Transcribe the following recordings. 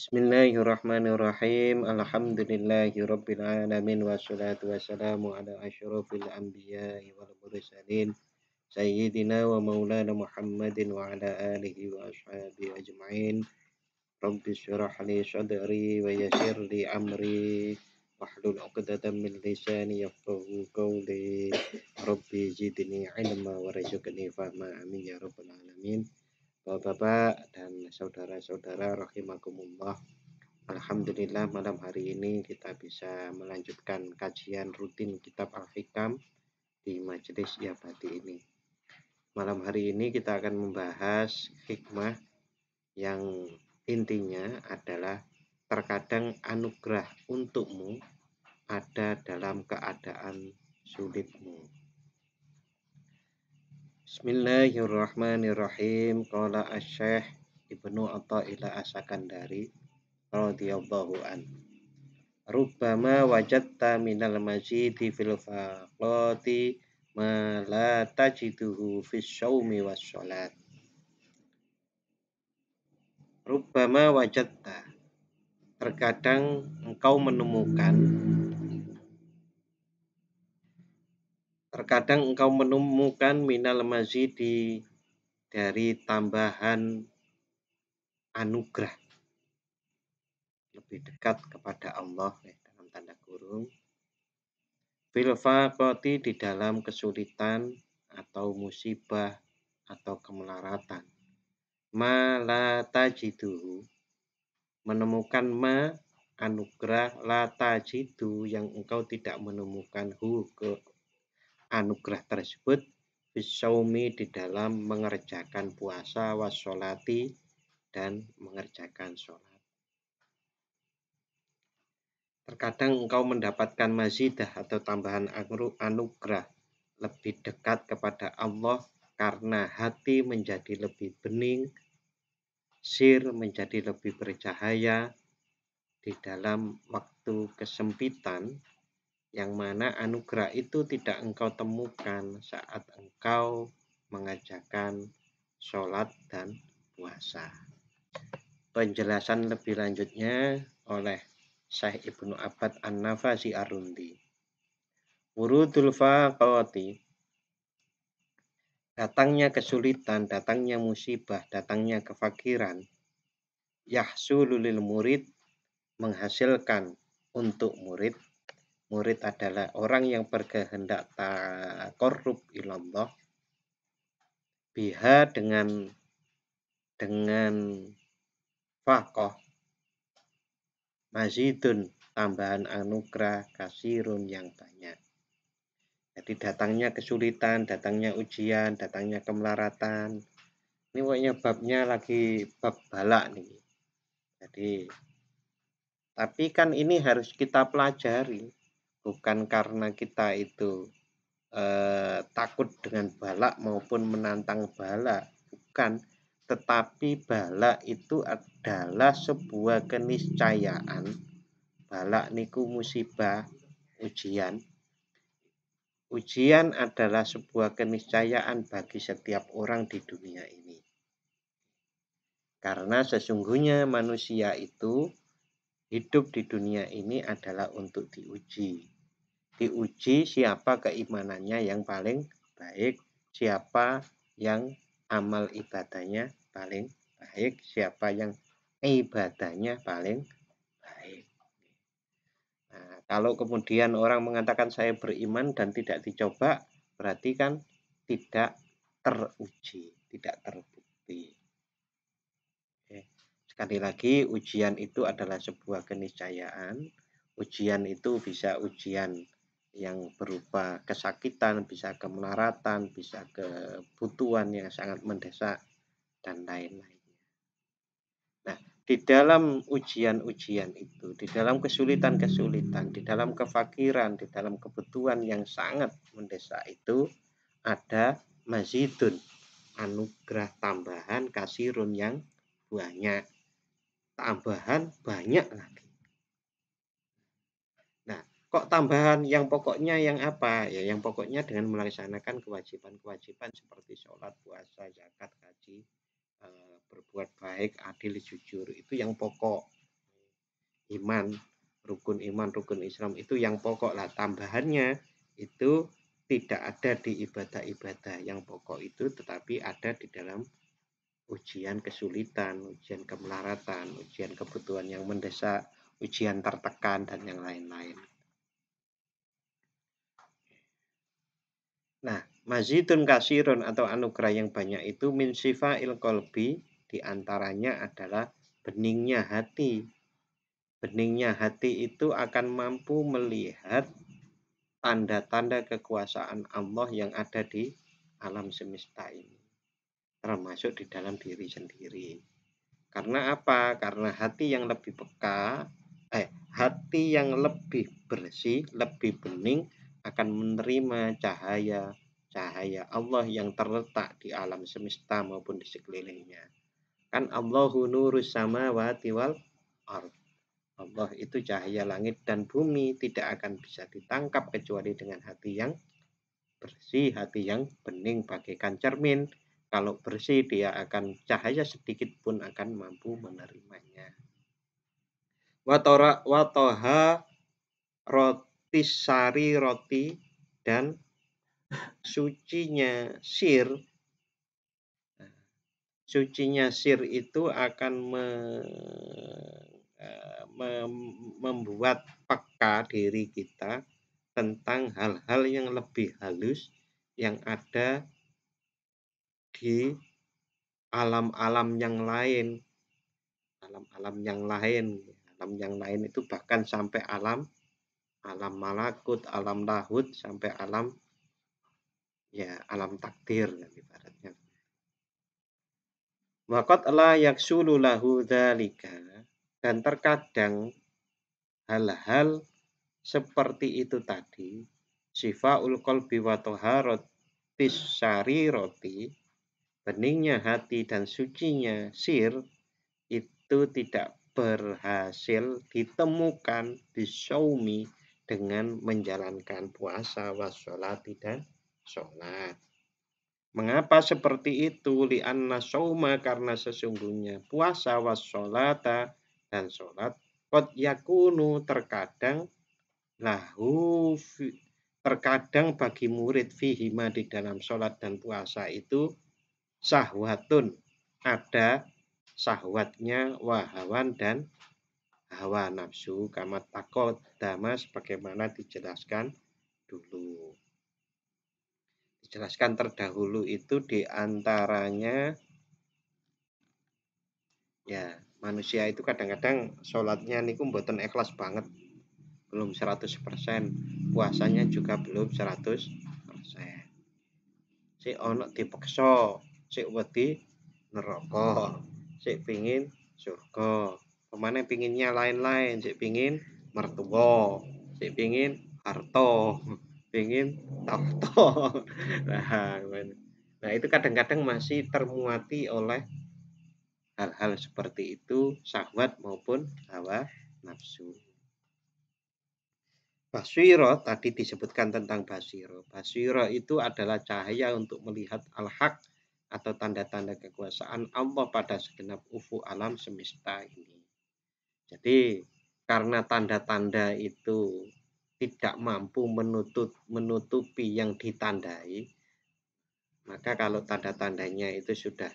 Bismillahirrahmanirrahim. Alhamdulillahirabbil alamin wassalatu wassalamu ala asyrofil anbiya'i wal mursalin sayyidina wa maulana Muhammadin wa ala alihi wa ashabihi ajma'in. Rabbi syrah li sadri wa yassir li amri wahlul 'uqdatam min lisani yafqahu qawli. Rabbi zidni ilma warzuqni fahma. Amin ya rabbal alamin. Bapak-bapak dan saudara-saudara rahimakumullah. Alhamdulillah malam hari ini kita bisa melanjutkan kajian rutin kitab Al-Hikam di majelis Yabati ini. Malam hari ini kita akan membahas hikmah yang intinya adalah terkadang anugerah untukmu ada dalam keadaan sulitmu. Bismillahirrahmanirrahim. Qala Asy-Syaikh Ibnu Athaillah As-Sakandari radhiyallahu an. Rubbama wajadta minal mazidi fil faqati ma la tajiduhu fis shaumi was sholat. Rubbama wajadta, terkadang engkau menemukan minal mazidi, dari tambahan anugerah, lebih dekat kepada Allah dalam tanda kurung, fil faqati, di dalam kesulitan atau musibah atau kemelaratan. Ma la tajiduhu, menemukan ma anugerah, la tajidu yang engkau tidak menemukan hu ke anugerah tersebut, bisaumi, di dalam mengerjakan puasa, washolati, dan mengerjakan sholat. Terkadang engkau mendapatkan mazidah atau tambahan anugerah, lebih dekat kepada Allah karena hati menjadi lebih bening, sir menjadi lebih bercahaya di dalam waktu kesempitan, yang mana anugerah itu tidak engkau temukan saat engkau mengerjakan sholat dan puasa. Penjelasan lebih lanjutnya oleh Syekh Ibnu Abbad An-Nafasi Ar-Rundi. Wurudul faqati, datangnya kesulitan, datangnya musibah, datangnya kefakiran, yahsulu lil murid, menghasilkan untuk murid. Murid adalah orang yang berkehendak taqarrub ilallah, biha, dengan faqah, mazidun, tambahan anugerah, kasirun, yang banyak. Jadi datangnya kesulitan, datangnya ujian, datangnya kemelaratan. Ini pokoknya babnya lagi bab balak nih. Jadi, tapi kan ini harus kita pelajari, bukan karena kita itu takut dengan balak maupun menantang balak, bukan. Tetapi balak itu adalah sebuah keniscayaan. Balak niku musibah, ujian. Ujian adalah sebuah keniscayaan bagi setiap orang di dunia ini. Karena sesungguhnya manusia itu hidup di dunia ini adalah untuk diuji. Diuji siapa keimanannya yang paling baik, siapa yang amal ibadahnya paling baik, siapa yang ibadahnya paling baik. Nah, kalau kemudian orang mengatakan saya beriman dan tidak dicoba, berarti kan tidak teruji, tidak terbukti. Sekali lagi, ujian itu adalah sebuah keniscayaan. Ujian itu bisa ujian yang berupa kesakitan, bisa kemelaratan, bisa kebutuhan yang sangat mendesak, dan lain-lainnya. Nah, di dalam ujian-ujian itu, di dalam kesulitan-kesulitan, di dalam kefakiran, di dalam kebutuhan yang sangat mendesak itu, ada mazidun, anugerah tambahan, kasirun, yang banyak. Tambahan banyak lagi. Nah, kok tambahan? Yang pokoknya yang apa? Ya, yang pokoknya dengan melaksanakan kewajiban-kewajiban seperti sholat, puasa, zakat, haji, berbuat baik, adil, jujur, itu yang pokok. iman, rukun Islam itu yang pokok lah. Tambahannya itu tidak ada di ibadah-ibadah yang pokok itu, tetapi ada di dalam ujian kesulitan, ujian kemelaratan, ujian kebutuhan yang mendesak, ujian tertekan, dan yang lain-lain. Nah, mazidun kasirun atau anugerah yang banyak itu min sifa'il qalbi, diantaranya adalah beningnya hati. Beningnya hati itu akan mampu melihat tanda-tanda kekuasaan Allah yang ada di alam semesta ini, termasuk di dalam diri sendiri. Karena apa? Karena hati yang lebih peka, hati yang lebih bersih, lebih bening akan menerima cahaya Allah yang terletak di alam semesta maupun di sekelilingnya. Kan Allahu nurus samawati wal ardh. Allah itu cahaya langit dan bumi, tidak akan bisa ditangkap kecuali dengan hati yang bersih, hati yang bening bagaikan cermin. Kalau bersih dia akan cahaya sedikit pun akan mampu menerimanya. Watoha roti sari roti dan sucinya sir. Sucinya sir itu akan membuat peka diri kita tentang hal-hal yang lebih halus yang ada di alam-alam yang lain. Alam-alam yang lain itu bahkan sampai alam malakut, alam lahut, sampai alam takdir ibaratnya. Waqad la yaksulu lahu dzalika, dan terkadang hal-hal seperti itu tadi, sifaul qalbi wa taharatis sarirati, beningnya hati dan sucinya sir, itu tidak berhasil ditemukan bisaumi, dengan menjalankan puasa washolati dan sholat. Mengapa seperti itu? Li'anna sauma, karena sesungguhnya puasa washolata dan sholat qad yakunu, terkadang bagi murid fihima, di dalam sholat dan puasa itu syahwatun, ada syahwatnya, wahawan dan hawa nafsu, kama taqaddama, sebagaimana dijelaskan dulu. Dijelaskan terdahulu itu diantaranya manusia itu kadang-kadang sholatnya niku mboten ikhlas banget, belum 100%, puasanya juga belum 100%. Si ono dipeksa, si wedi neraka, si pingin surga, pemane pinginnya lain-lain, si pingin mertua, si pingin harta, pingin tahta. Nah, itu kadang-kadang masih termuati oleh hal-hal seperti itu, syahwat maupun hawa nafsu. Basiro, tadi disebutkan tentang basiro. Basiro itu adalah cahaya untuk melihat al-haq atau tanda-tanda kekuasaan Allah pada segenap ufuk alam semesta ini. Jadi karena tanda-tanda itu tidak mampu menutupi yang ditandai, maka kalau tanda-tandanya itu sudah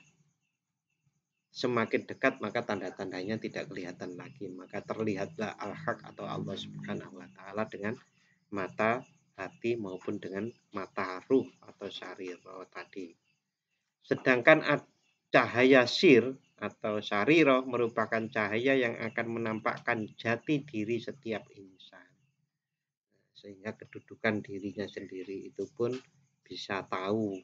semakin dekat, maka tanda-tandanya tidak kelihatan lagi. Maka terlihatlah al-haq atau Allah Subhanahu wa Ta'ala dengan mata hati maupun dengan mata ruh atau sariro tadi. Sedangkan cahaya sir atau sariro merupakan cahaya yang akan menampakkan jati diri setiap insan. Sehingga kedudukan dirinya sendiri itu pun bisa tahu.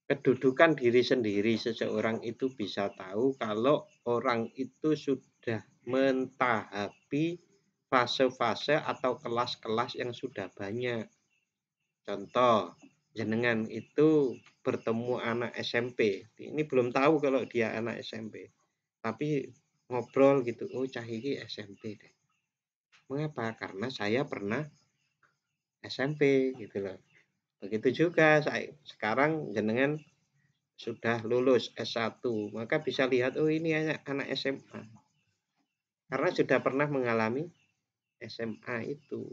Kedudukan diri sendiri seseorang itu bisa tahu kalau orang itu sudah mentahapi fase-fase atau kelas-kelas yang sudah banyak. Contoh, jenengan itu bertemu anak SMP. Ini belum tahu kalau dia anak SMP. Tapi ngobrol gitu, oh cah ini SMP deh. Mengapa? Karena saya pernah SMP gitu loh. Begitu juga sekarang jenengan sudah lulus S1, maka bisa lihat, oh ini anak SMA. karena sudah pernah mengalami SMA itu.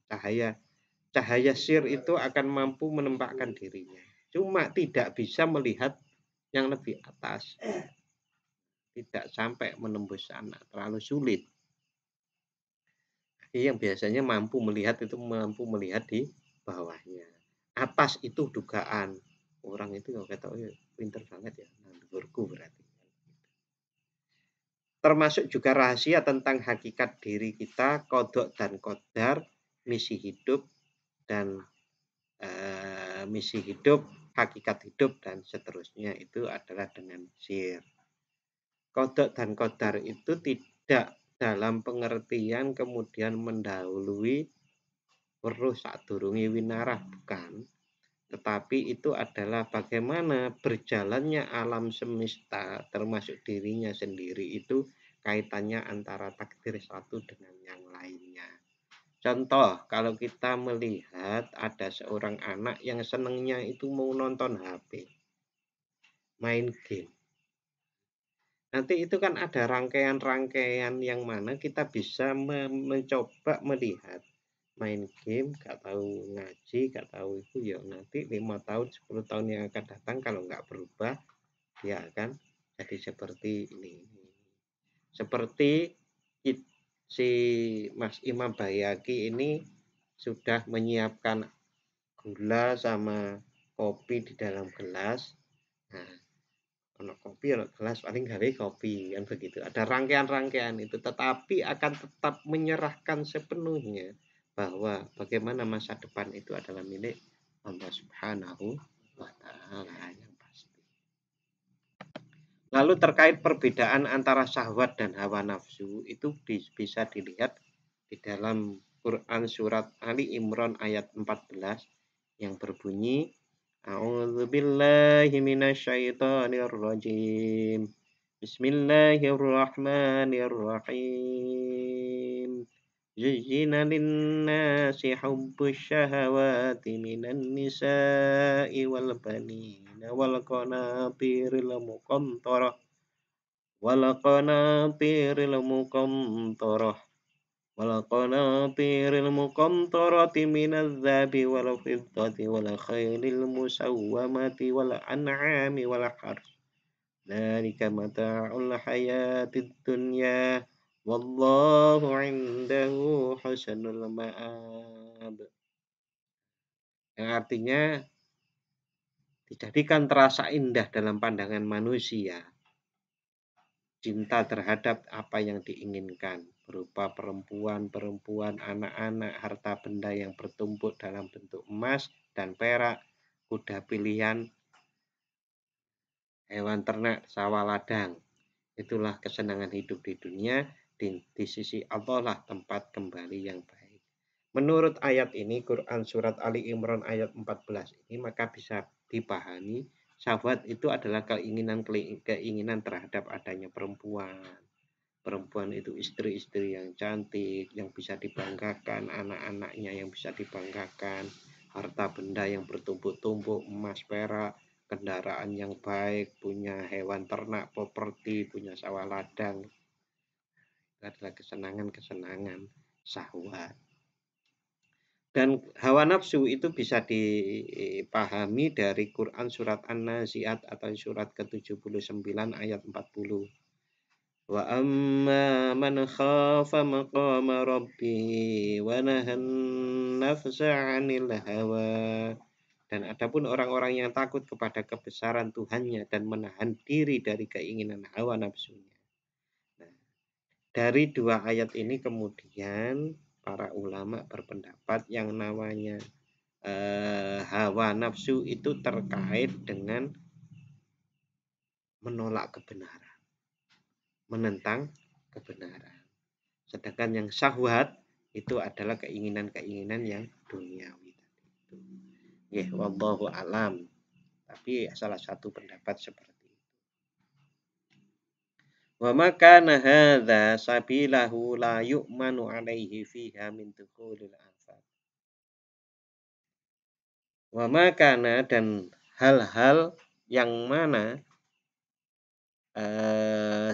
Cahaya sir itu akan mampu menempatkan dirinya. Cuma tidak bisa melihat yang lebih atas. Tidak sampai menembus sana, terlalu sulit. Yang biasanya mampu melihat itu mampu melihat di bawahnya. Atas itu dugaan. Orang itu kalau kata pinter banget ya, nandurku berarti. Termasuk juga rahasia tentang hakikat diri kita, kodok dan kodar, misi hidup dan misi hidup, hakikat hidup dan seterusnya itu adalah dengan sir. Kodok dan kodar itu tidak dalam pengertian kemudian mendahului weruh sadurunge winarah, bukan. Tetapi itu adalah bagaimana berjalannya alam semesta termasuk dirinya sendiri itu kaitannya antara takdir satu dengan yang lainnya. Contoh, kalau kita melihat ada seorang anak yang senangnya itu mau nonton HP, main game. Nanti itu kan ada rangkaian-rangkaian yang mana kita bisa mencoba melihat main game, gak tahu ngaji, gak tahu itu ya nanti 5 tahun, 10 tahun yang akan datang kalau nggak berubah, dia akan jadi seperti ini. Seperti si Mas Imam Bayaki ini sudah menyiapkan gula sama kopi di dalam gelas. Nah, ono kopi, ono gelas, paling gawe kopi kan begitu. Ada rangkaian-rangkaian itu, tetapi akan tetap menyerahkan sepenuhnya bahwa bagaimana masa depan itu adalah milik Allah Subhanahu wa Ta'ala yang pasti. Lalu terkait perbedaan antara syahwat dan hawa nafsu itu bisa dilihat di dalam Quran surat Ali Imran ayat 14 yang berbunyi A'udzubillahi minasyaitonirrajim. Bismillahirrahmanirrahim. Zuyyina linnasi hubbus syahawati minan nisa'i wal banina wal qanatiril muqantarah والقناطير المقنطرة من الذهب والفضة والخيل المسومة والأنعام والحرث ذلك متاع الحياة الدنيا والله عنده حسن المآب. Yang artinya dijadikan terasa indah dalam pandangan manusia cinta terhadap apa yang diinginkan berupa perempuan, anak-anak, harta benda yang bertumpuk dalam bentuk emas dan perak, kuda pilihan, hewan ternak, sawah ladang. Itulah kesenangan hidup di dunia, di sisi Allah lah tempat kembali yang baik. Menurut ayat ini, Quran Surat Ali Imran ayat 14 ini, maka bisa dipahami syahwat itu adalah keinginan terhadap adanya perempuan. Perempuan itu istri-istri yang cantik, yang bisa dibanggakan, anak-anaknya yang bisa dibanggakan, harta benda yang bertumpuk-tumpuk, emas, perak, kendaraan yang baik, punya hewan ternak, properti, punya sawah ladang. Itu adalah kesenangan-kesenangan syahwat. Dan hawa nafsu itu bisa dipahami dari Quran surat An-Nazi'at atau surat ke-79 ayat 40. Wa amma man khafa maqama rabbih wa nahan nafsa 'anil hawa. Dan adapun orang-orang yang takut kepada kebesaran Tuhannya dan menahan diri dari keinginan hawa nafsunya. Nah, dari dua ayat ini kemudian para ulama berpendapat yang namanya hawa nafsu itu terkait dengan menolak kebenaran, menentang kebenaran. Sedangkan yang syahwat itu adalah keinginan-keinginan yang duniawi tadi itu. Ya, wallahu alam. Tapi salah satu pendapat seperti itu. Wa makana hadza sabilahu la yu'manu alaihi fiha min dukhulil afat. Wa makana dan hal-hal yang mana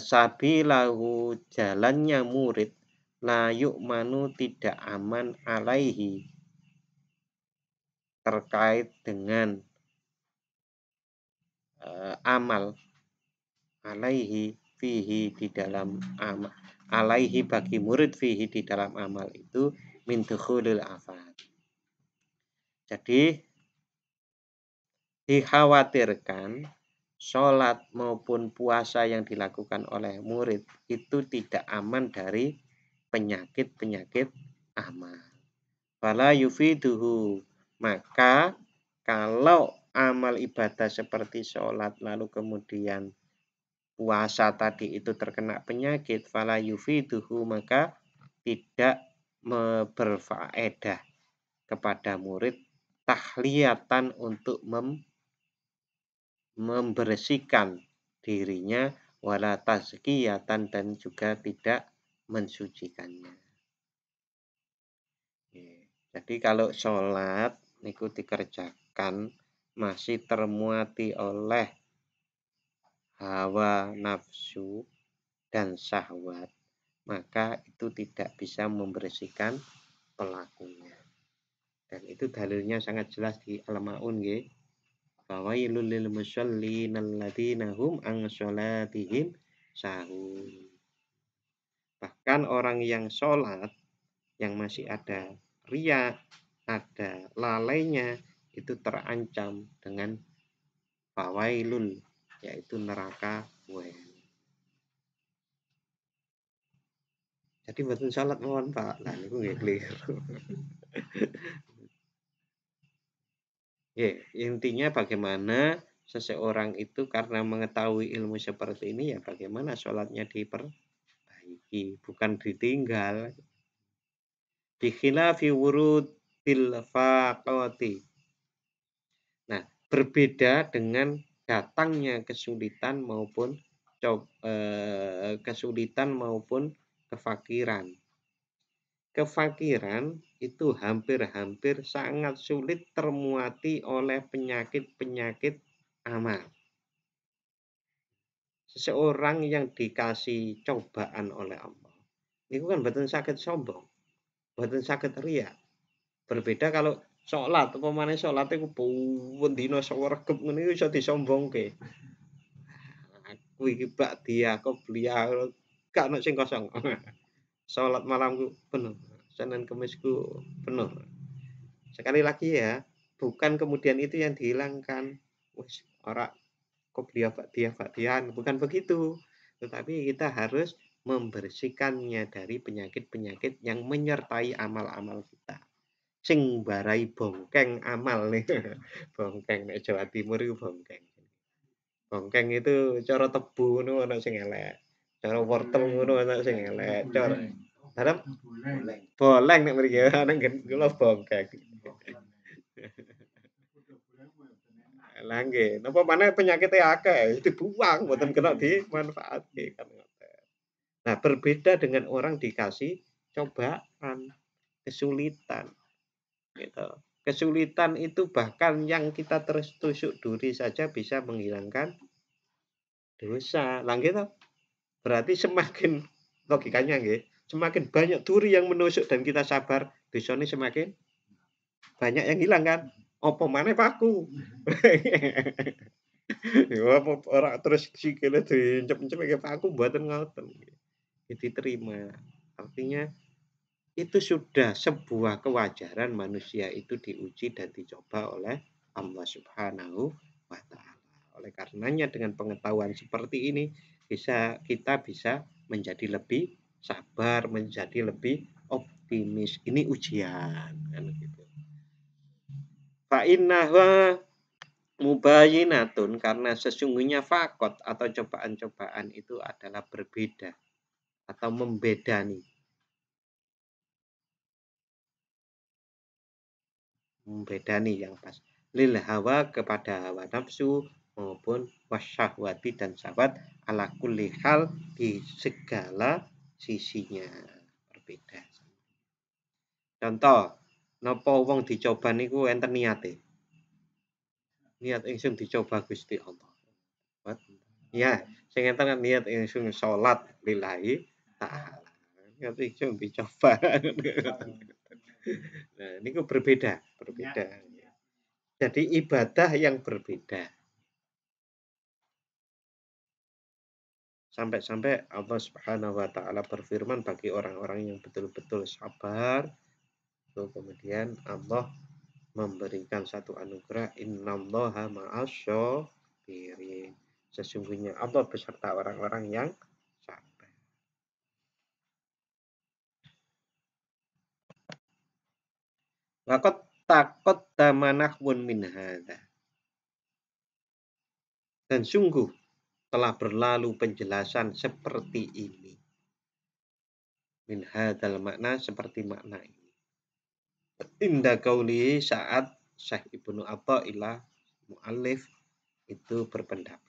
sabilahu jalannya murid la yu'manu tidak aman alaihi terkait dengan amal alaihi fihi di dalam amal alaihi bagi murid fihi di dalam amal itu min dukhulil afat. Jadi dikhawatirkan sholat maupun puasa yang dilakukan oleh murid itu tidak aman dari penyakit-penyakit amal. Fala yufiduhu, maka kalau amal ibadah seperti sholat lalu kemudian puasa tadi itu terkena penyakit, fala yufiduhu, maka tidak berfaedah kepada murid tahliyatan untuk membersihkan dirinya, wala tazkiyatan dan juga tidak mensucikannya. Jadi kalau sholat niku dikerjakan masih termuati oleh hawa nafsu dan syahwat, maka itu tidak bisa membersihkan pelakunya. Dan itu dalilnya sangat jelas di Al-Maun nggih. Fawailul lil musallin alladzina hum an sholatihim sahun. Bahkan orang yang sholat yang masih ada riya, ada lalainya, itu terancam dengan fawailul, yaitu neraka wail. Jadi betul sholat mohon Pak, nah niku nggih keliru. Ya, intinya bagaimana seseorang itu karena mengetahui ilmu seperti ini, ya bagaimana sholatnya diperbaiki, bukan ditinggal. Bikhilafi wurudil faqati. Nah, berbeda dengan datangnya kesulitan maupun kefakiran. Kefakiran itu hampir-hampir sangat sulit termuati oleh penyakit-penyakit amal. Seseorang yang dikasih cobaan oleh Allah, itu kan betul sakit sombong, betul sakit riya. Berbeda kalau sholat, pemane sholat itu pun dino sawergep ngene iso disombongke. Aku iki bak dia qobliyah gak ono sing kosong. Sholat malamku penuh, Senin Kemisku penuh. Sekali lagi ya, bukan kemudian itu yang dihilangkan. Wis ora qobliyah ba'diyah, bukan begitu. Tetapi kita harus membersihkannya dari penyakit-penyakit yang menyertai amal-amal kita. Sing barai bongkeng amal nih. Bongkeng nek Jawa Timur itu bongkeng. Bongkeng itu cara tebu ngono ana sing elek. Cara wortel ngono ana sing elek. Cara harap boleng nek mriki ya nang kula bongkeng. Lah nggih, napa maneh penyakite akeh dibuang mboten kena dimanfaatke kan ngoten. Nah, berbeda dengan orang dikasih cobaan, kesulitan gitu. Kesulitan itu bahkan yang kita terus tusuk duri saja bisa menghilangkan dosa. Lah nggih toh? Berarti semakin logikanya nggih, semakin banyak duri yang menusuk dan kita sabar, dosane semakin banyak yang hilang kan? Apa maneh paku. Ya apa ora terus sikile diencep-encep kayak paku mboten ngoten. Diterima. Artinya itu sudah sebuah kewajaran manusia itu diuji dan dicoba oleh Allah Subhanahu wa taala. Oleh karenanya dengan pengetahuan seperti ini kita bisa menjadi lebih sabar, menjadi lebih optimis. Ini ujian kan gitu. Fa innaha mubayyinatun, karena sesungguhnya fakot atau cobaan-cobaan itu adalah berbeda atau membedani. Membedani yang pas. Lil hawa kepada hawa nafsu maupun wasyahwati dan syahwat ala kulli hal di segala sisinya berbeda. Contoh, napa wong dicoba niku enten niate. Niat ingsun dicoba Gusti Allah. Ya, Sing enten kan niat ingsun salat lillahi ta'ala. Ngerti dicoba. Nah, niku berbeda. Jadi ibadah yang berbeda. Sampai-sampai Allah Subhanahu wa taala berfirman bagi orang-orang yang betul-betul sabar, kemudian Allah memberikan satu anugerah, innallaha ma'asyabirin. Sesungguhnya Allah beserta orang-orang yang sabar. Waqad taqaddama nahwun min hadza. Dan sungguh telah berlalu penjelasan seperti ini. Min hadzal makna, seperti makna ini. Inda qauli saat Syekh Ibnu Athaillah muallif itu berpendapat.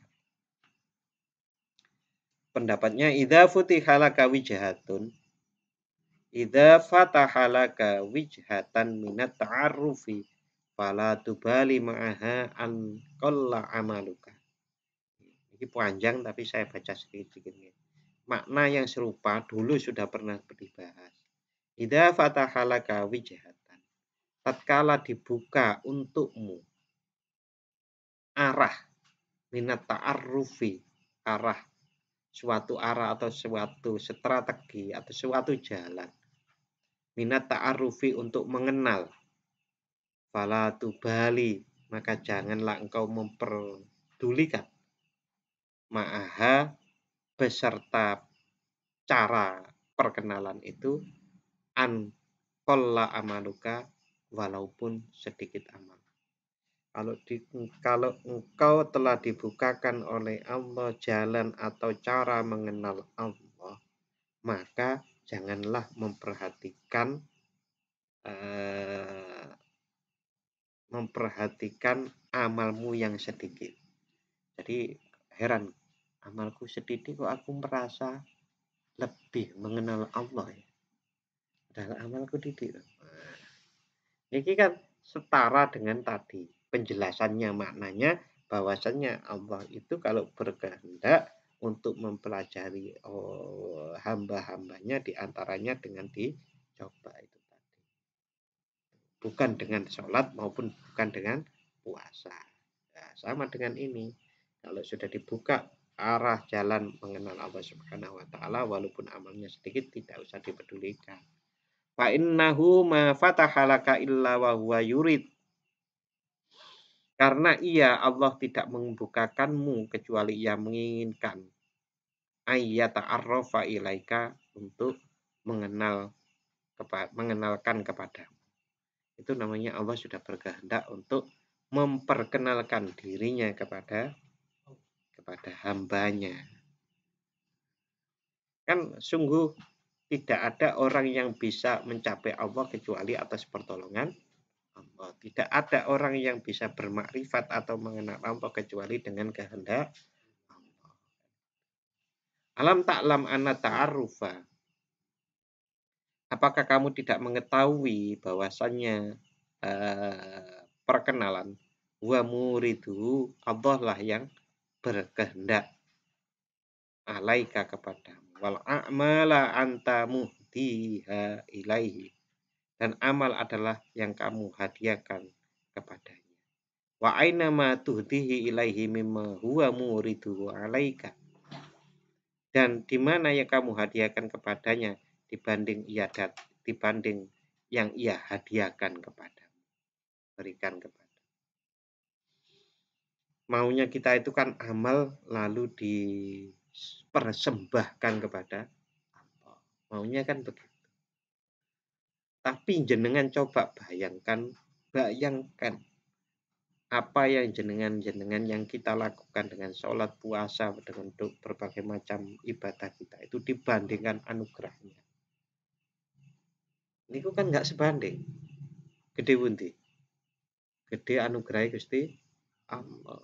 Pendapatnya idza futihalaka wijhatun, idza fatahalaka wijhatan minat ta'arrufi fala tubali ma'aha an qalla amaluka. Ini panjang tapi saya baca sedikit-sedikit. Makna yang serupa dulu sudah pernah dibahas. Idza fatahalaka wijhatan, tatkala dibuka untukmu arah minat ta'arrufi, arah suatu arah atau suatu strategi atau suatu jalan, minat ta'arrufi untuk mengenal, fala tubali, maka janganlah engkau memperdulikan, ma'aha, beserta cara perkenalan itu, an qalla amaluka, walaupun sedikit amal. Kalau engkau telah dibukakan oleh Allah jalan atau cara mengenal Allah, maka janganlah memperhatikan amalmu yang sedikit. Jadi heran, amalku sedikit kok aku merasa lebih mengenal Allah ya. Padahal amalku sedikit. Ini kan setara dengan tadi penjelasannya, maknanya bahwasannya Allah itu kalau berkehendak untuk mempelajari hamba-hambanya, diantaranya dengan dicoba itu tadi. Bukan dengan sholat maupun bukan dengan puasa. Nah, sama dengan ini. Kalau sudah dibuka arah jalan mengenal Allah Subhanahu wa taala, walaupun amalnya sedikit, tidak usah dipedulikan. Fa innahu ma fatahalaka illa wa huwa yurid. Karena ia, Allah, tidak membukakanmu kecuali ia menginginkan ayyata'arrafa ilaika, untuk mengenalkan kepadamu. Itu namanya Allah sudah berkehendak untuk memperkenalkan dirinya kepada hambanya. Kan sungguh tidak ada orang yang bisa mencapai Allah kecuali atas pertolongan Allah. Tidak ada orang yang bisa bermakrifat atau mengenal Allah kecuali dengan kehendak Allah. Alam ta'lam anna ta'arrufa. Apakah kamu tidak mengetahui bahwasannya perkenalan wa muridu, Allah lah yang berkehendak alaika kepadamu, wal a'mala anta muhdiha ilaihi, dan amal adalah yang kamu hadiahkan kepadanya. Wa aina ma tuhdihi ilaihi mimma huwa muridu alaika, dan di mana yang kamu hadiahkan kepadanya dibanding yang ia hadiahkan kepadamu, berikan kepada. Maunya kita itu kan amal lalu dipersembahkan kepada Allah. Maunya kan begitu. Tapi jenengan coba bayangkan apa yang jenengan yang kita lakukan dengan sholat, puasa, dengan berbagai macam ibadah kita itu dibandingkan anugerahnya. Ini kan nggak sebanding. Gede bunti. Gede anugerah Gusti Allah.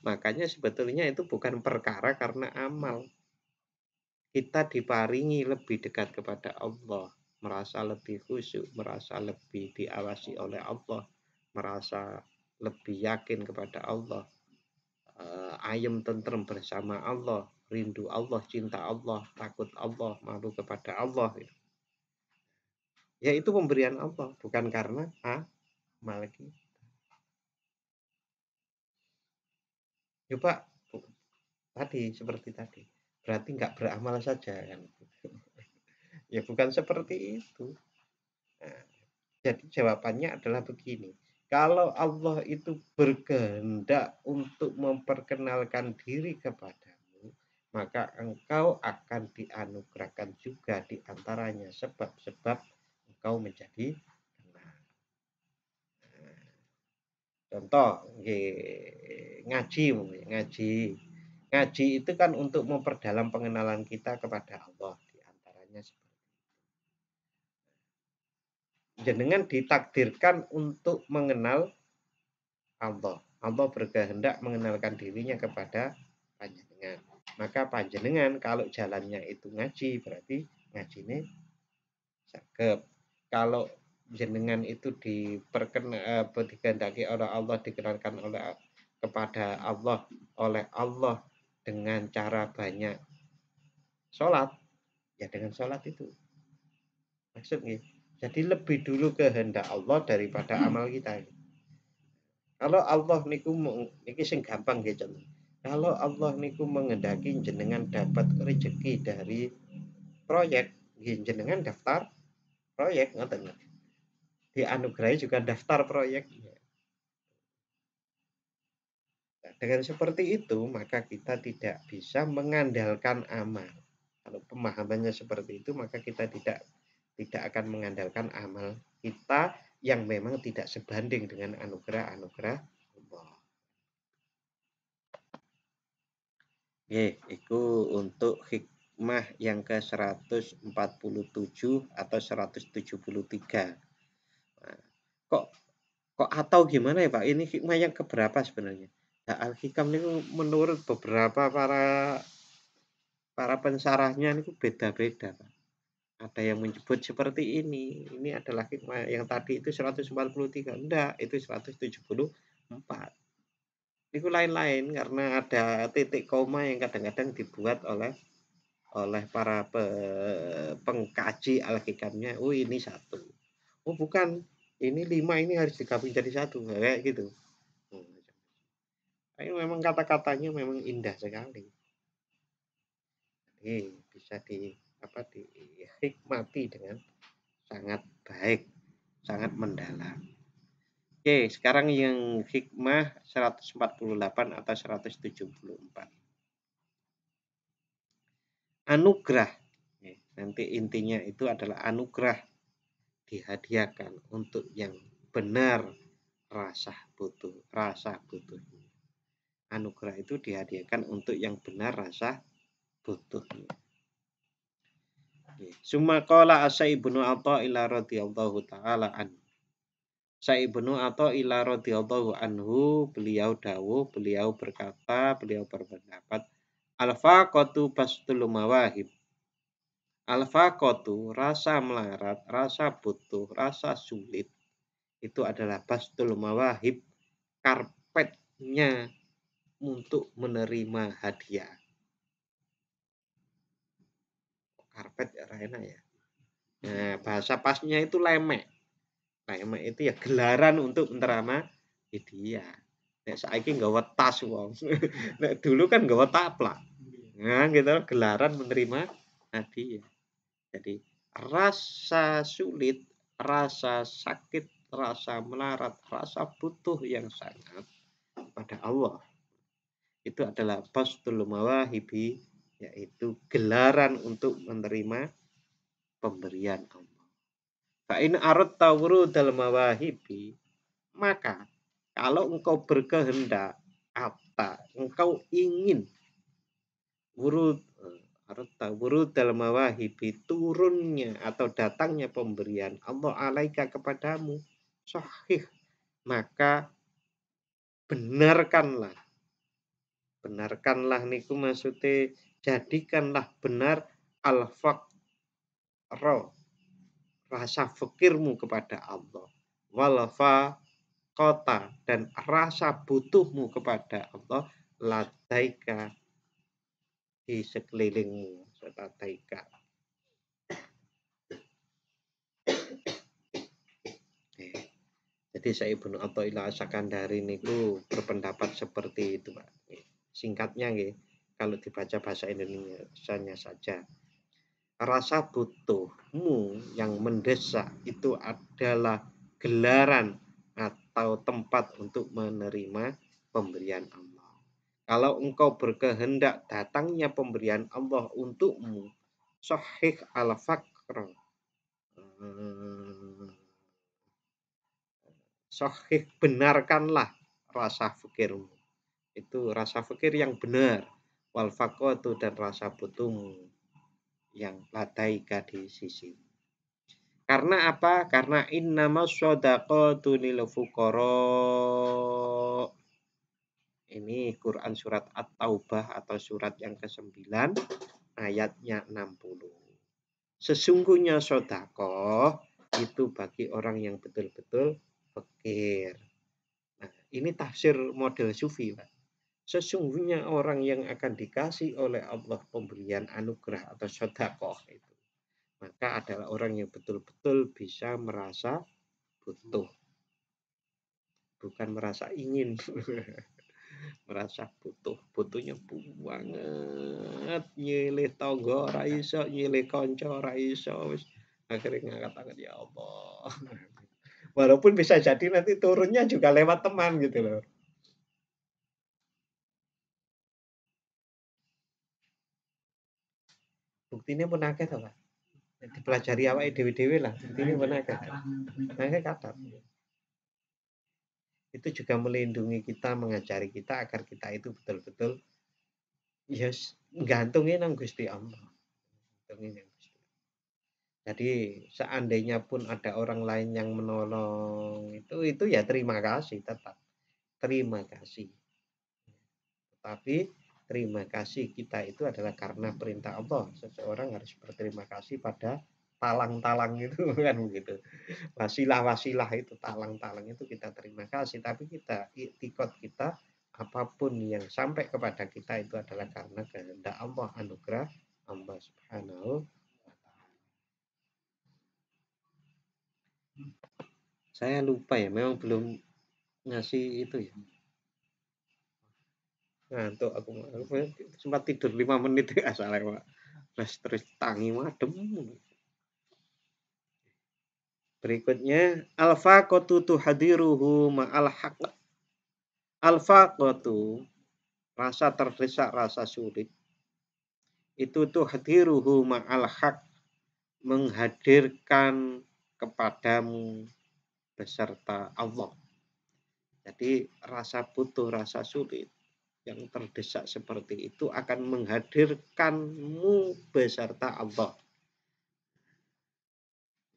Makanya sebetulnya itu bukan perkara karena amal. Kita diparingi lebih dekat kepada Allah, merasa lebih khusyuk, merasa lebih diawasi oleh Allah, merasa lebih yakin kepada Allah. ayem tentrem bersama Allah, rindu Allah, cinta Allah, takut Allah, malu kepada Allah. Ya itu pemberian Allah, bukan karena amal kita. Coba tadi seperti tadi, berarti nggak beramal saja kan? Ya bukan seperti itu. Nah, jadi jawabannya adalah begini. Kalau Allah itu berkehendak untuk memperkenalkan diri kepadamu, maka engkau akan dianugerahkan juga di antaranya sebab-sebab engkau menjadi kenal. Contoh, ngaji, ngaji itu kan untuk memperdalam pengenalan kita kepada Allah, di antaranya jenengan ditakdirkan untuk mengenal Allah. Allah berkehendak mengenalkan dirinya kepada panjenengan. Maka panjenengan kalau jalannya itu ngaji, berarti ngaji ini sagep. Kalau jenengan itu dikehendaki oleh Allah, dikenalkan kepada Allah oleh Allah dengan cara banyak sholat, ya dengan sholat itu. Maksudnya, jadi lebih dulu kehendak Allah daripada amal kita. Kalau Allah niku niki sing gampang gitu. Kalau Allah niku mengendaki jenengan dapat rezeki dari proyek, jenengan daftar proyek ngoten. Dianugerahi juga daftar proyek. Nah, dengan seperti itu maka kita tidak bisa mengandalkan amal. Kalau pemahamannya seperti itu maka kita tidak akan mengandalkan amal kita yang memang tidak sebanding dengan anugerah-anugerah Allah. Itu untuk hikmah yang ke-147 atau 173. Nah, kok atau gimana ya Pak? Ini hikmah yang keberapa sebenarnya? Nah, Al-Hikam ini menurut beberapa para pensarahnya ini beda-beda Pak. Ada yang menyebut seperti ini. Ini adalah hikmah yang tadi itu 143. Enggak, itu 174. Itu lain-lain karena ada titik koma yang kadang-kadang dibuat oleh para pengkaji Al-Hikamnya. Oh ini satu. Oh bukan, ini 5 ini harus digabung jadi satu. Kayak gitu. Tapi memang kata-katanya memang indah sekali. Jadi bisa dihikmati dengan sangat baik, sangat mendalam. Oke, sekarang yang hikmah 148 atau 174. Anugerah. Nanti intinya itu adalah anugerah dihadiahkan untuk yang benar rasa butuh. Anugerah itu dihadiahkan untuk yang benar rasa butuhnya. Summa qala Ibnu Athaillah radhiyallahu taala anhu. Ibnu Athaillah radhiyallahu anhu beliau berkata, beliau berpendapat al-faqatu bastul mawahib. Al-faqatu rasa melarat, rasa butuh, rasa sulit itu adalah bastul mawahib, karpetnya untuk menerima hadiah. Karpet enak ya. Nah, bahasa pasnya itu lemek. Lemek itu ya gelaran untuk menerima hadiah. Nek saiki nggawa tas wong. Nek dulu kan nggawa taplak. Nah, gitu gelaran menerima hadiah. Jadi rasa sulit, rasa sakit, rasa melarat, rasa butuh yang sangat pada Allah. Itu adalah bastul mawahibi, yaitu gelaran untuk menerima pemberian Allah. Fa in aradta wurudal mawahibi, maka kalau engkau berkehendak engkau ingin wurudal mawahibi, turunnya atau datangnya pemberian Allah alaika kepadamu, sahih, maka benarkanlah niku maksudnya jadikanlah benar al-faqra, rasa fikirmu kepada Allah, walafa kota, dan rasa butuhmu kepada Allah, ladaika di sekelilingmu. Ladaika. Jadi saya Ibnu Athaillah As-Sakandari niku berpendapat seperti itu, Pak. Singkatnya nggih, kalau dibaca bahasa Indonesianya saja. Rasa butuhmu yang mendesak itu adalah gelaran atau tempat untuk menerima pemberian Allah. Kalau engkau berkehendak datangnya pemberian Allah untukmu, sahih al-faqr. Sahih, benarkanlah rasa fikirmu. Itu rasa fikir yang benar. Wal faqatu, dan rasa butuhmu yang ladaika di sisi. Karena apa? Karena innamas shadaqatu lil fuqara. Ini Quran surat At-Taubah atau surat yang ke-9 ayatnya 60. Sesungguhnya sedekah itu bagi orang yang betul-betul fakir. Nah, ini tafsir model sufi, Pak. Sesungguhnya orang yang akan dikasih oleh Allah pemberian anugerah atau sedekah itu, maka adalah orang yang betul-betul bisa merasa butuh, bukan merasa ingin. Merasa butuh, butuhnya banget, nyilih tangga ora iso, nyilih kanca ora iso, wis akhirnya ngangkat tangan, ya Allah. Walaupun bisa jadi nanti turunnya juga lewat teman gitu loh. Buktinya pun akeh to, Pak. Dipelajari awake dhewe-dhewe lah, buktinya pun akeh. Akeh kathah. Itu juga melindungi kita, mengajari kita agar kita itu betul-betul yes, gantungin nang Gusti Allah. Gantungin nang Gusti. Jadi seandainya pun ada orang lain yang menolong itu ya terima kasih, tetap terima kasih. Tapi terima kasih kita itu adalah karena perintah Allah. Seseorang harus berterima kasih pada talang-talang itu kan begitu. Wasilah-wasilah itu, talang-talang itu kita terima kasih, tapi kita iktikad kita apapun yang sampai kepada kita itu adalah karena kehendak Allah, anugerah Allah Subhanahu. Saya lupa ya, memang belum ngasih itu ya. Ngantuk aku sempat tidur 5 menit ya salah, Pak. Terus tangi madem. Berikutnya al-faqatu tuhadiruhu ma'al haq. Al-faqatu, rasa terdesak, rasa sulit. Itu tuhadiruhu ma'al haq, menghadirkan kepadamu beserta Allah. Jadi rasa butuh, rasa sulit yang terdesak seperti itu akan menghadirkanmu beserta Allah.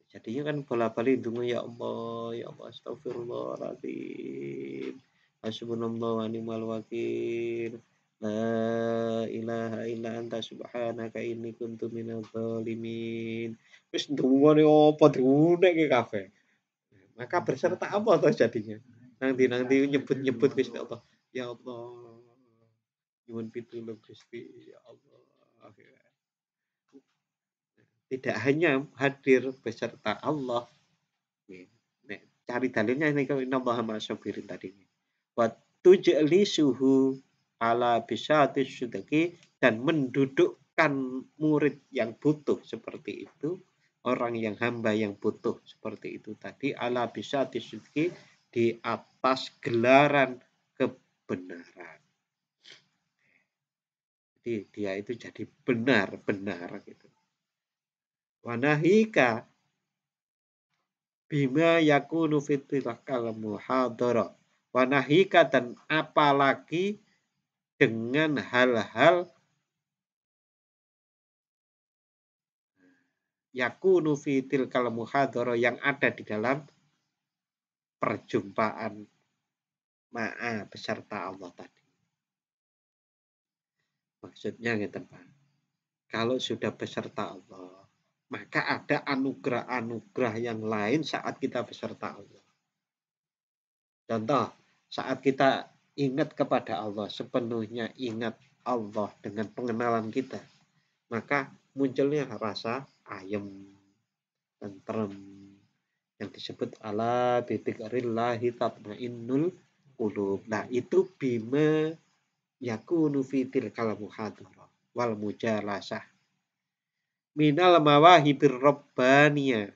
Jadinya kan bola-balik dungu, ya Allah, astagfirullahaladzim, hasbunallah wa ni'mal wakil, la ilaha illa anta subhanaka inni kuntu minadh dhalimin. Wis ndungone apa diunek ke kabeh. Maka beserta apa toh jadinya. Nanti nyebut-nyebut Gusti Allah. Ya Allah, nyuwun pitulung Gusti, ya Allah. Tidak hanya hadir beserta Allah. Cari dalilnya ini kalau innallaha ma'as-sabirin tadi. Wa tujlisuhu ala bisati sudaki, dan mendudukkan murid yang butuh seperti itu, orang yang hamba yang butuh seperti itu tadi, ala bisati sudaki, di atas gelaran kebenaran. Jadi dia itu jadi benar-benar gitu. Wanahika bima yakunu fitilakal muhadara. Wanahika, dan apalagi dengan hal-hal yakunu fitilakal muhadara yang ada di dalam perjumpaan ma'a beserta Allah tadi. Maksudnya gitu, Pak. Kalau sudah beserta Allah, maka ada anugerah-anugerah yang lain saat kita beserta Allah. Contoh, saat kita ingat kepada Allah, sepenuhnya ingat Allah dengan pengenalan kita, maka munculnya rasa ayem, tentrem, yang disebut ala bidzikrillahi tatmainnul qulub. Nah, itu bima yakunu fi tilkal muhadarah wal mujalasah minal mawahibir rabbaniyah.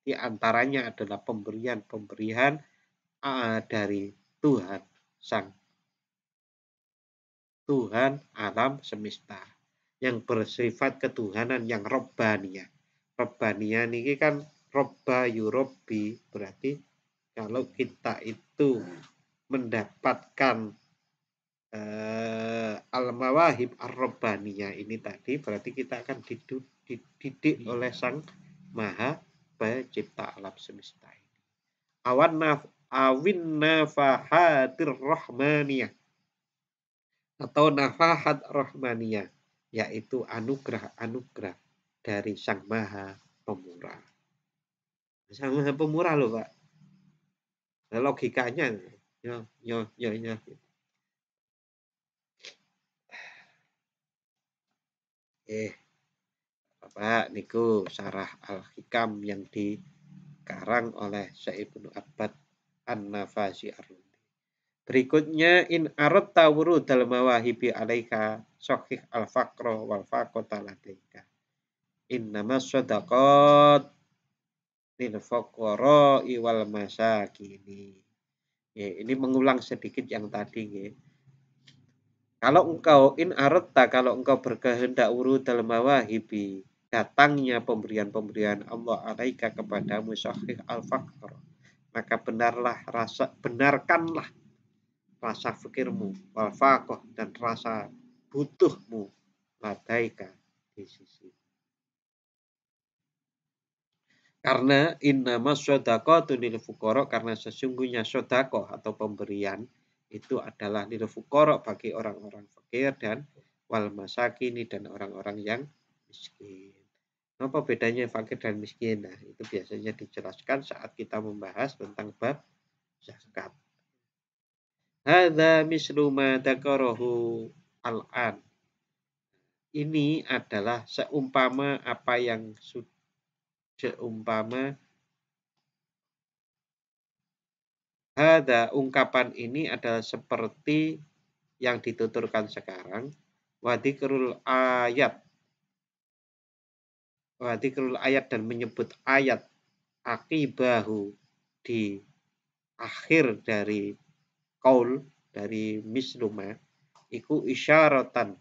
Di antaranya adalah pemberian-pemberian dari Tuhan, Sang Tuhan alam semesta, yang bersifat ketuhanan yang Rabbaniyah. Rabbaniyah ini kan Robba Yurobi, berarti kalau kita itu mendapatkan al-mawahib ar-rabbaniyah ini tadi, berarti kita akan dididik oleh Sang Maha Pencipta alam semesta ini. Awin nafahatir rahmaniyah, atau nafahat rahmaniyah, yaitu anugerah-anugerah dari Sang Maha Pemurah. Sang Maha Pemurah loh, Pak. Nah, logikanya ya. Bapak niku Sarah Al-Hikam yang dikarang oleh Syekh Ibnu Abbad An-Nafasi Ar-Rundi. Berikutnya in aratta wurudal mawahibi alaika sahih al-faqra wal faqata ladaika. Innamas shadaqat lil fuqara wal masakini. Ya, ini mengulang sedikit yang tadi ya. Kalau engkau kalau engkau berkehendak urudal mawahibi, datangnya pemberian-pemberian Allah alaika kepadamu sahih al-faqr, maka benarkanlah rasa fikirmu, wal faqah, dan rasa butuhmu ladaika di sisi. Karena innamas shadaqatu lil fuqara, karena sesungguhnya sedekah atau pemberian itu adalah lil fuqara, bagi orang-orang fakir, dan wal masakini, dan orang-orang yang miskin. Apa bedanya fakir dan miskin? Nah, itu biasanya dijelaskan saat kita membahas tentang bab zakat. Hadza mislu ma dzakarahu al-an. Ini adalah seumpama apa yang Hada, ungkapan ini adalah seperti yang dituturkan sekarang. Wadikrul ayat dan menyebut ayat akibahu di akhir dari qaul, dari misluma, iku isyaratun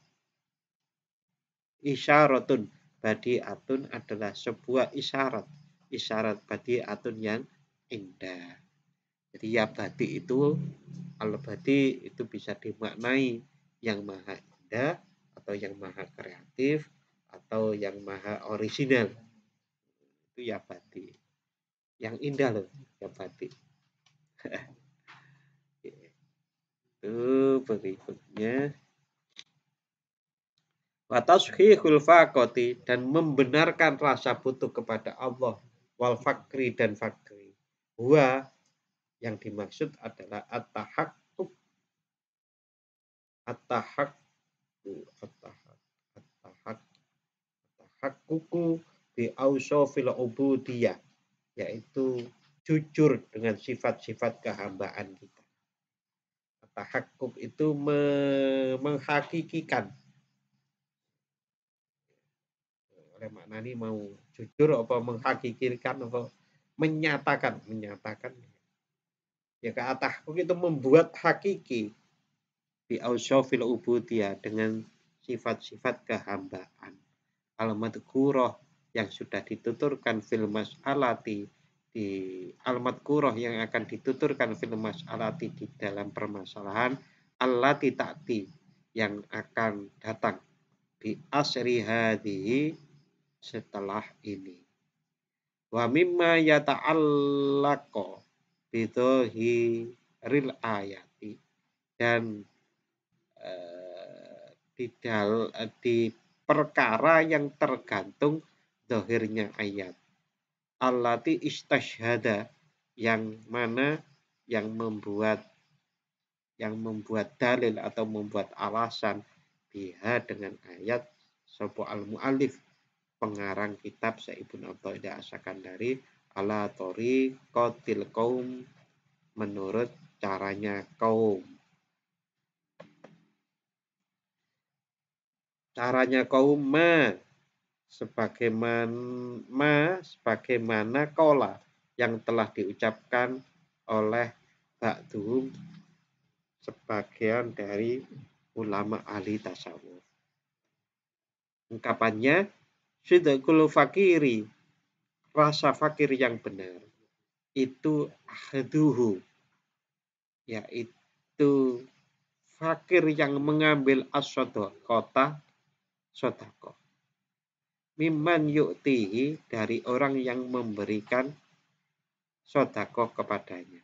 badiatun, adalah sebuah isyarat badiatun yang indah. Jadi ya badi itu, al-badi itu bisa dimaknai yang maha indah, atau yang maha kreatif, atau yang maha orisinal. Itu ya badi. Yang indah loh, ya badi. Itu berikutnya. Wa tashihul faqati, dan membenarkan rasa butuh kepada Allah, wal fakri, dan fakri. Yang dimaksud adalah at-tahaqquq bi ausofil ubudiyah, yaitu jujur dengan sifat-sifat kehambaan kita. At-tahaqquq itu menghakikikan. Oleh makna ini mau jujur apa menghakikikan apa menyatakan. Ya, at-tahaqquq itu membuat hakiki bi ausofil ubudiyah, dengan sifat-sifat kehambaan. Al-madhkurah, yang sudah dituturkan fil mas'alati, di al-madhkurah yang akan dituturkan fil mas'alati, di dalam permasalahan allati ta'ti, yang akan datang bi asri hadhihi, setelah ini. Wa mimma yata'allaqo bidhahiril ayati, dan di perkara yang tergantung dohirnya ayat. Allati istashhada, yang mana yang membuat yang membuat dalil atau membuat alasan biha dengan ayat sopo al-mu'alif pengarang kitab Ibnu Athaillah As-Sakandari ala tori kotil kaum menurut caranya kaum. Caranya kaum sebagaimana kola yang telah diucapkan oleh ba'duhum sebagian dari ulama ahli tasawuf. Ungkapannya sidqul fakiri, rasa fakir yang benar itu ahduhu, yaitu fakir yang mengambil as-shadaqah sedekah mimman yu'tihi dari orang yang memberikan sedekah kepadanya,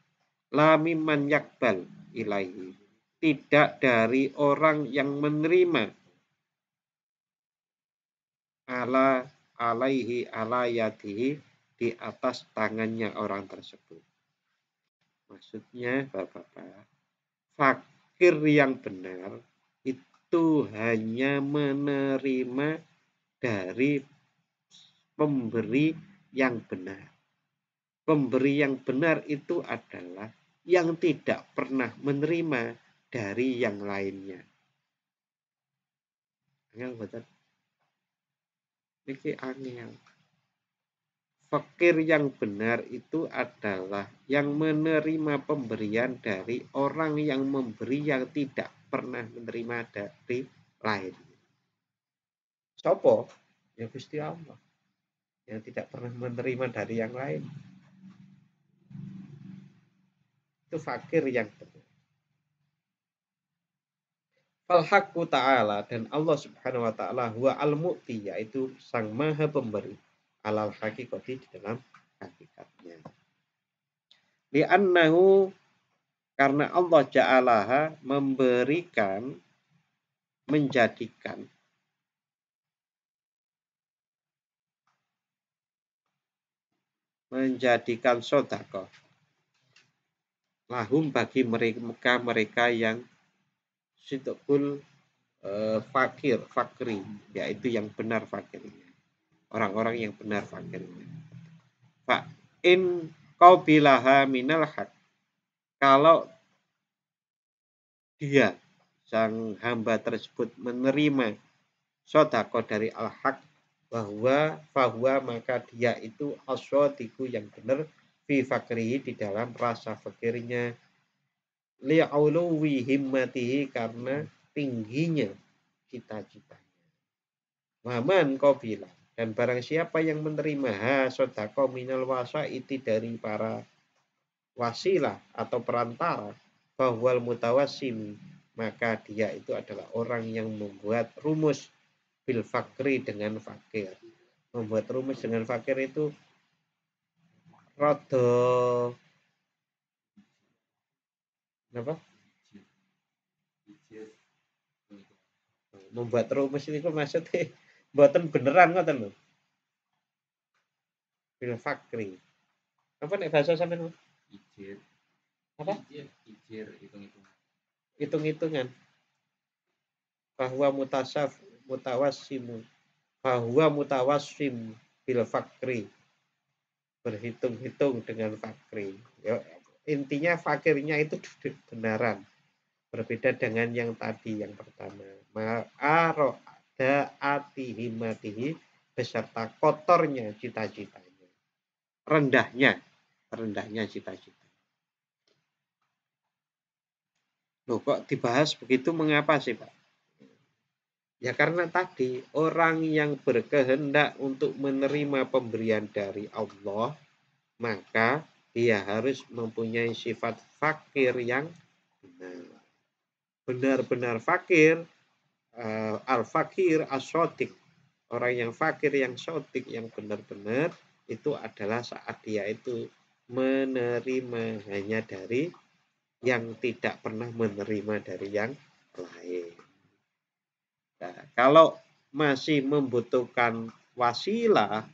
la mimman yakbal ilaihi, tidak dari orang yang menerima alaihi ala yadihi di atas tangannya orang tersebut. Maksudnya Bapak-bapak, fakir yang benar itu hanya menerima dari pemberi yang benar. Pemberi yang benar itu adalah yang tidak pernah menerima dari yang lainnya. Angel betul. Niki angel. Fakir yang benar itu adalah yang menerima pemberian dari orang yang memberi yang tidak pernah menerima dari lain. Sopo? Ya Gusti Allah. Yang tidak pernah menerima dari yang lain. Itu fakir yang benar. Falhaqqu ta'ala, dan Allah subhanahu wa ta'ala huwa al-mu'ti, yaitu sang maha pemberi, alal hakikati, di dalam hakikatnya. Li'annahu, karena Allah ja'alaha memberikan, menjadikan sedekah lahum bagi mereka yang sidqul fakri, yaitu yang benar fakirnya, orang-orang yang benar fakirnya. Fa in qabilaha minal haq, kalau dia sang hamba tersebut menerima sedekah dari al-haq, bahwa maka dia itu as-shadiqu yang benar fi fakrihi, di dalam rasa fakirnya, li'uluwi himmatihi, karena tingginya cita-citanya. Waman qabila, dan barang siapa yang menerima sedekah minal wasaiti, dari para wasilah atau perantara, bahwal mutawassim, maka dia itu adalah orang yang membuat rumus bil fakri, dengan fakir. Membuat rumus dengan fakir itu rada apa? Membuat rumus ini maksudnya buatan beneran ngoten lho. Bil fakri. Apa nek bahasa sampean? Ijir. Apa? Ijir, hitung-hitungan. Hitung-hitungan. Bahwa mutawassim bil fakri, berhitung-hitung dengan fakri. Ya, intinya fakirnya itu benaran. Berbeda dengan yang tadi, yang pertama. Ma'aro'da'atihimatihi, beserta kotornya cita-citanya. Rendahnya cita-cita. Loh, kok dibahas begitu, mengapa sih Pak? Ya karena tadi orang yang berkehendak untuk menerima pemberian dari Allah, maka dia harus mempunyai sifat fakir yang benar. Benar-benar fakir, al-fakir as-shadiq. Orang yang fakir yang shadiq, yang benar-benar, itu adalah saat dia itu menerima hanya dari yang tidak pernah menerima dari yang lain. Nah, kalau masih membutuhkan wasilah,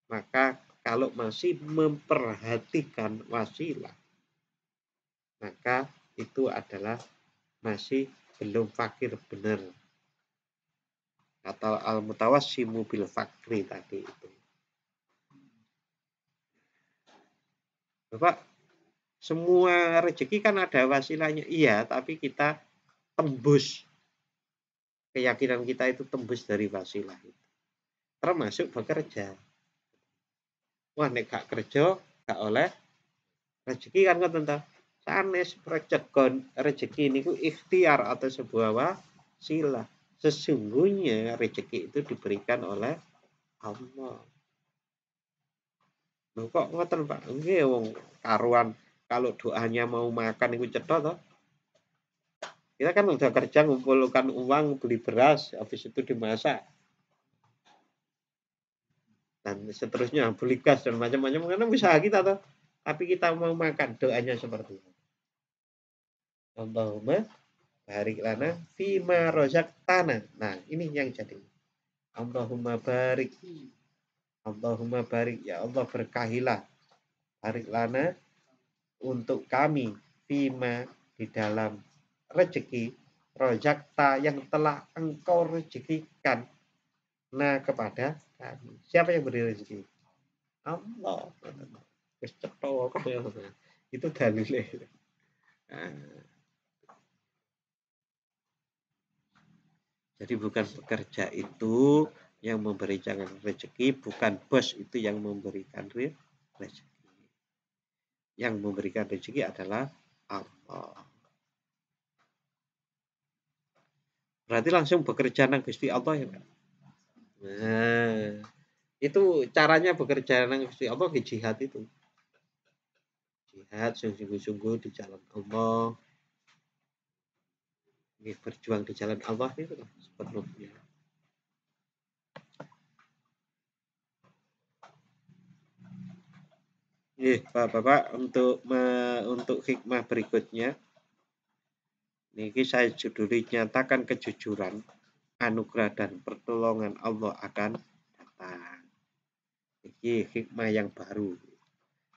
maka kalau masih memperhatikan wasilah, maka itu adalah masih belum fakir benar, atau al-mutawassimu bil fakri tadi itu. Bapak, semua rezeki kan ada wasilahnya, iya, tapi kita tembus, keyakinan kita itu tembus dari wasilah itu, termasuk bekerja. Wah, nek gak kerja gak oleh rezeki kan ngoten. Sanes rezeki niku ikhtiar atau sebuah wasilah. Sesungguhnya rezeki itu diberikan oleh Allah. Loh kok ngoten Pak? Nggih wong karuan kalau doanya mau makan itu cetha toh. Kita kan udah kerja ngumpulkan uang beli beras, habis itu dimasak. Dan seterusnya beli gas dan macam-macam karena usaha kita toh. Tapi kita mau makan, doanya seperti itu. Allahumma barik lana fima tanah. Nah, ini yang jadi. Allahumma barik. Allahumma barik, ya Allah berkahilah. Barik lana untuk kami fima di dalam rezeki rojakta yang telah engkau rezekikan nah kepada kami. Siapa yang beri rezeki? Allah. Itu dalilnya. Nah, jadi bukan pekerja itu yang memberikan rezeki, bukan bos itu yang memberikan rezeki. Yang memberikan rezeki adalah Allah. Berarti langsung bekerja nang Gusti Allah ya, Pak. Nah, itu caranya bekerja nang Gusti Allah ke jihad itu. Jihad sungguh-sungguh di jalan Allah. Ini berjuang di jalan Allah itu sepenuhnya. Bapak-bapak, untuk hikmah berikutnya, niki saya juduli nyatakan kejujuran, anugerah dan pertolongan Allah akan datang. Ini hikmah yang baru.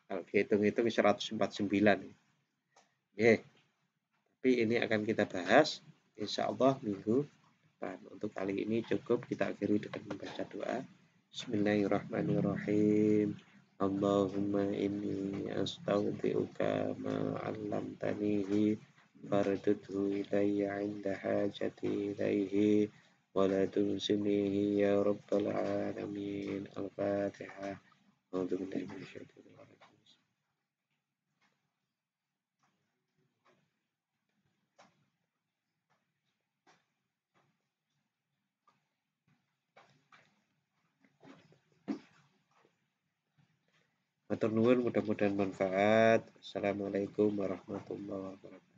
Kalau dihitung-hitung 149. Tapi ini akan kita bahas insya Allah minggu depan. Untuk kali ini cukup, kita akhiri dengan membaca doa. Bismillahirrahmanirrahim. Allahumma inni astaghfiruka ma 'allamtanihi fardudhu ilayya 'inda hajati ilaihi wa la tunsinihi ya rabbal alamin. Al-Fatihah. A'udzu billahi minasyaitonir rajim. Matur nuwun, mudah-mudahan manfaat. Assalamualaikum warahmatullahi wabarakatuh.